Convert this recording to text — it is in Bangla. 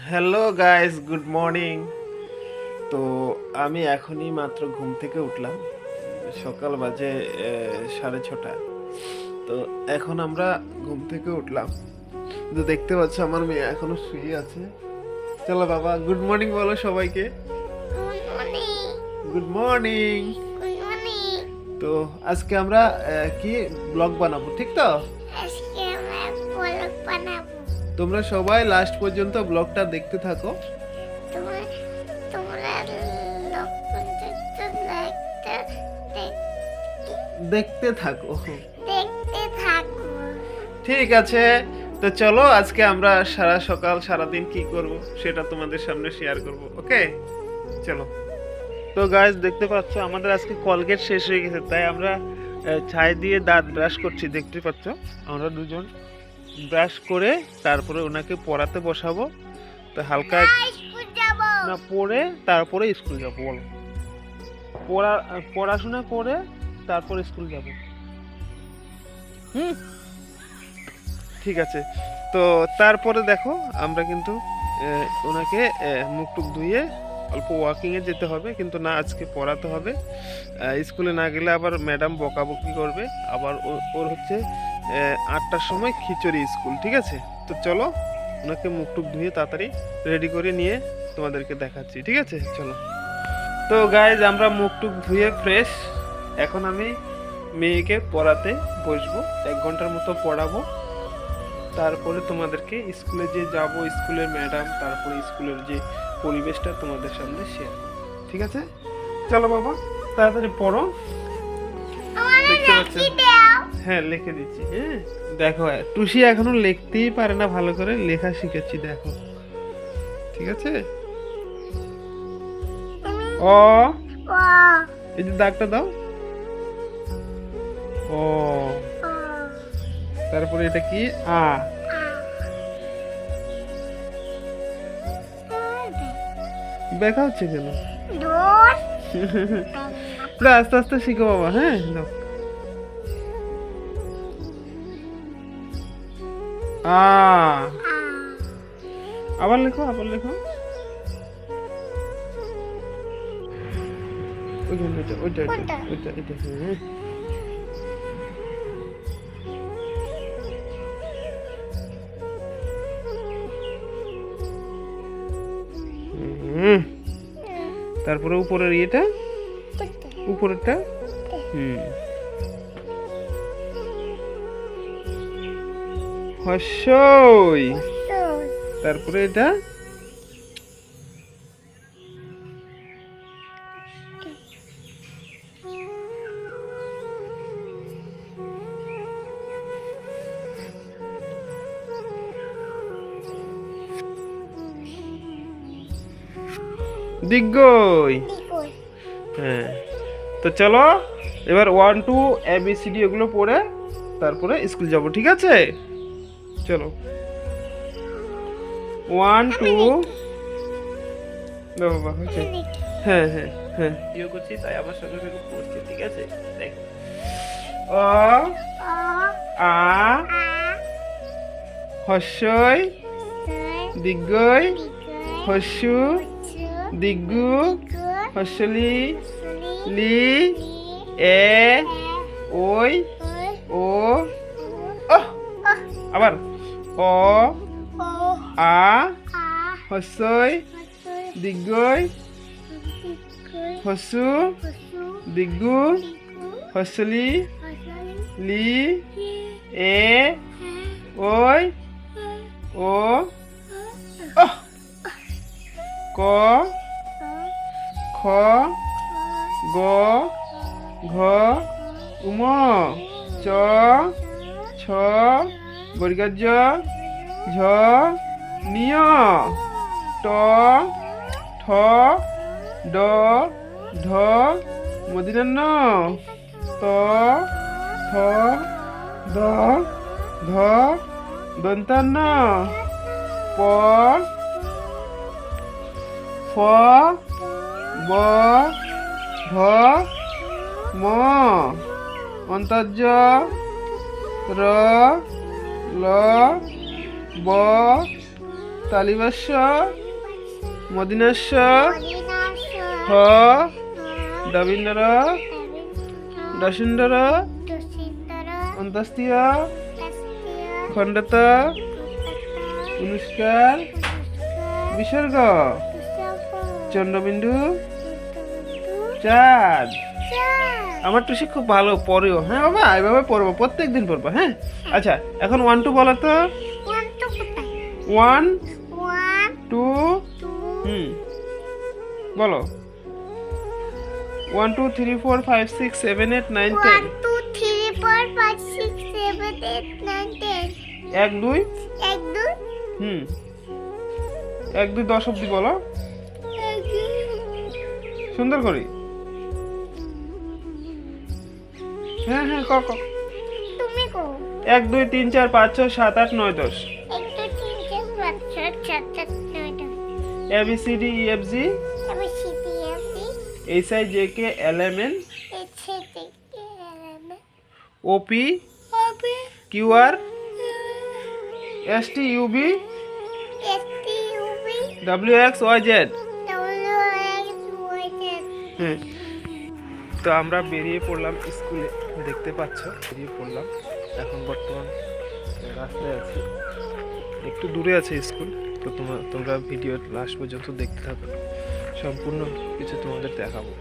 Hello guys, good morning. তো আমি এখনই মাত্র ঘুম থেকে উঠলাম। সকাল বাজে 6:30। তো এখন আমরা ঘুম থেকে উঠলাম, তো দেখতে পাচ্ছ আমার মেয়ে এখনো শুয়ে আছে। চলো বাবা, গুড মর্নিং বলো সবাইকে। Good morning. Good morning. Good morning. তো আজকে আমরা কি ব্লগ বানাবো, ঠিক তো? আজকে আমরা পলক বানাবো। তোমরা সবাই লাস্ট পর্যন্ত ব্লগটা দেখতে থাকো। তোমরা তোমরা লক্ষণ দেখতে থাকো, দেখতে থাকো। ঠিক আছে। তো চলো আজকে আমরা সারা সকাল সারাদিন কি করব সেটা তোমাদের সামনে শেয়ার করব, ওকে? চলো। তো গাইস, দেখতে পাচ্ছ আমাদের আজকে কলগেট শেষ হয়ে গেছে, তাই আমরা ছাই দিয়ে দাঁত ব্রাশ করছি। দেখতে পাচ্ছ আমরা দুজন ব্রাশ করে তারপরে ওনাকে পড়াতে বসাবো। তো হালকা স্কুল যাব। না পড়ে তারপরে স্কুল যাব। বলো, পড়াশোনা করে তারপরে স্কুল যাব। হুম, ঠিক আছে। তো তারপরে দেখো আমরা কিন্তু ওনাকে মুখ টুক ধুয়ে অল্প ওয়াকিংয়ে যেতে হবে, কিন্তু না আজকে পড়াতে হবে। স্কুলে না গেলে আবার ম্যাডাম বকাবকি করবে। আবার ওর হচ্ছে 8টার সময় খিচুড়ি স্কুল, ঠিক আছে? তো চলো ওনাকে মুখ টুক ধুয়ে তাড়াতাড়ি রেডি করে নিয়ে তোমাদেরকে দেখাচ্ছি, ঠিক আছে? চলো। তো গাইজ, আমরা মুখ টুক ধুয়ে ফ্রেশ। এখন আমি মেয়েকে পড়াতে বসবো, 1 ঘন্টার মতো পড়াবো। তারপরে তোমাদেরকে স্কুলে যে যাব, স্কুলের ম্যাডাম, তারপরে স্কুলের যে পরিবেশটা তোমাদের সামনে শেয়ার, ঠিক আছে? চলো বাবা, তাড়াতাড়ি পড়ো। দেখতে পাচ্ছ? হ্যাঁ, লিখে দিচ্ছি। হ্যাঁ, দেখো টুসি এখনো লিখতেই পারে না ভালো করে, লেখা শিখাচ্ছি, দেখো, ঠিক আছে? অ, এই যে দাগটা দাও। ও, তারপরে এটা কি? আ। দেখা হচ্ছে কেন? না, আস্তে আস্তে শিখো বাবা। হ্যাঁ, দাও। আ, আবার লেখো, আবার লেখো। ওইখানে ওইটা ওইটা ওইটা ওইটা এটা, হ্যাঁ। হুম, তারপরে উপরের ইয়েটা, উপরেরটা। হুম, হর্ষই। তারপরে এটা দিগ্গই। হ্যাঁ, তো চলো এবার 1 2 ABCD এগুলো পড়ে তারপরে স্কুল যাব, ঠিক আছে? চলো, 1 2। না বাবা, হয়েছে। হ্যাঁ হ্যাঁ হ্যাঁ, ইয়ে করছি তাই আমার সঙ্গে সঙ্গে পড়ছি, ঠিক আছে? দেখ, অ, আ, হর্ষই, দিগ্গই, হর্ষু, দিগ্গু, হর্ষলি, লি, এ, ওই, ও, অহ। আবার অ, আ, হর্ষই, দিগ্গই, হর্ষু, দিগ্গু, হর্ষলি, লি, এ, ওই, ও, অহ। ক, খ, গ, ঘ, উম, চ, ছ, বর্গাজ, ঝ, নিয়, ট, ঠ, ড, ঢ, মদিরান্ন, ত, থ, দ, ধ, দন্তান্ন, প, ফ, ব, ভ, ম, অন্তর্য, র, ল, ব, প, তালিবাস্য মদিনাস্য হ দাবিন্দর দশিন্দর অন্তস্তীয় খণ্ডত অনুষ্কার বিসর্গ চন্দ্রবিন্দু চাঁদ। আমার টুসি খুব ভালো পড়েও। হ্যাঁ বাবা, এইভাবে পড়বো, প্রত্যেক দিন পড়বো। হ্যাঁ আচ্ছা, এখন 1 2 বলো তো। 1 2 বলো। 1 2 3 4 5 6 7 8 9 10 1 2 1 2 10 অব্দি বলো সুন্দর করে। হ্যাঁ হ্যাঁ ক ক। 1 2 3 4 5 6 7 8 9 10 A B C D E F G H I J K L M N O P Q R S T U V W X Y Z। হ্যাঁ, তো আমরা বেরিয়ে পড়লাম স্কুলে, দেখতে পাচ্ছ বেরিয়ে পড়লাম। এখন বর্তমান রাস্তায় আছি, একটু দূরে আছে স্কুল। তো তোমরা ভিডিও লাস্ট পর্যন্ত দেখতে থাকো, সম্পূর্ণ কিছু তোমাদের দেখাবো।